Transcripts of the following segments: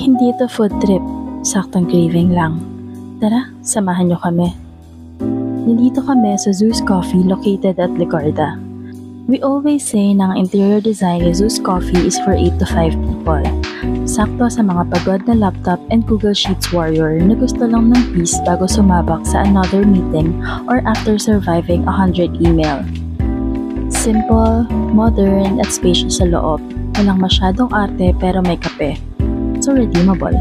Hindi ito food trip, saktong craving lang. Tara, samahan niyo kami. Nandito kami sa Zeus Coffee located at Ligarda. We always say na ang interior design ni Zeus Coffee is for 8 to 5 people. Sakto sa mga pagod na laptop and Google Sheets warrior na gusto lang ng peace bago sumabak sa another meeting or after surviving 100 email. Simple, modern at spacious sa loob. Walang masyadong arte pero may kape. So redeemable.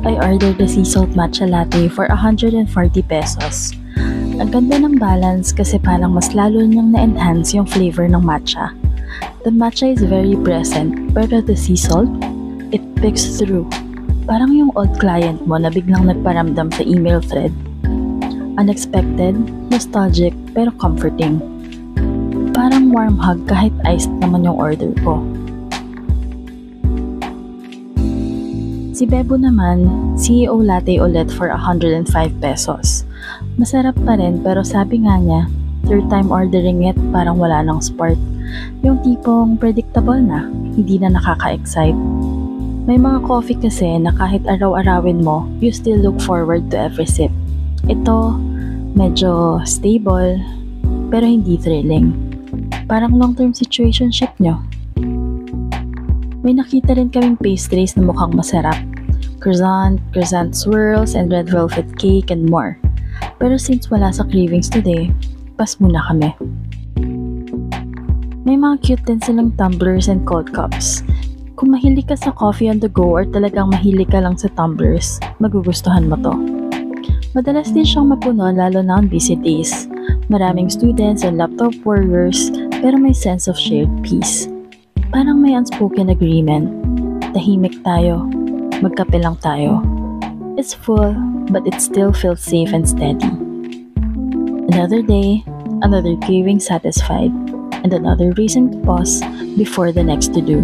I ordered the sea salt matcha latte for 140 pesos. Ang ganda ng balance kasi parang mas lalo niyang na-enhance yung flavor ng matcha. The matcha is very present, pero the sea salt, it picks through. Parang yung old client mo na biglang nagparamdam sa email thread. Unexpected, nostalgic, pero comforting. Parang warm hug kahit iced naman yung order ko. Si Bebo naman, CEO latte ulit for 105 pesos. Masarap pa rin pero sabi nga niya, third time ordering it parang wala nang spark. Yung tipong predictable na, hindi na nakaka-excite. May mga coffee kasi na kahit araw-arawin mo, you still look forward to every sip. Ito, medyo stable, pero hindi thrilling. Parang long-term situationship nyo. May nakita rin kaming pastries na mukhang masarap. Croissant swirls, and red velvet cake, and more. Pero since wala sa cravings today, pass muna kami. May mga cute din silang tumblers and cold cups. Kung mahilig ka sa coffee on the go or talagang mahilig ka lang sa tumblers, magugustuhan mo to. Madalas din siyang mapuno lalo na on busy days. Maraming students and laptop warriors pero may sense of shared peace. Parang may unspoken agreement. Tahimik tayo. Magkape lang tayo. It's full, but it still feels safe and steady. Another day, another craving satisfied, and another reason to pause before the next to-do.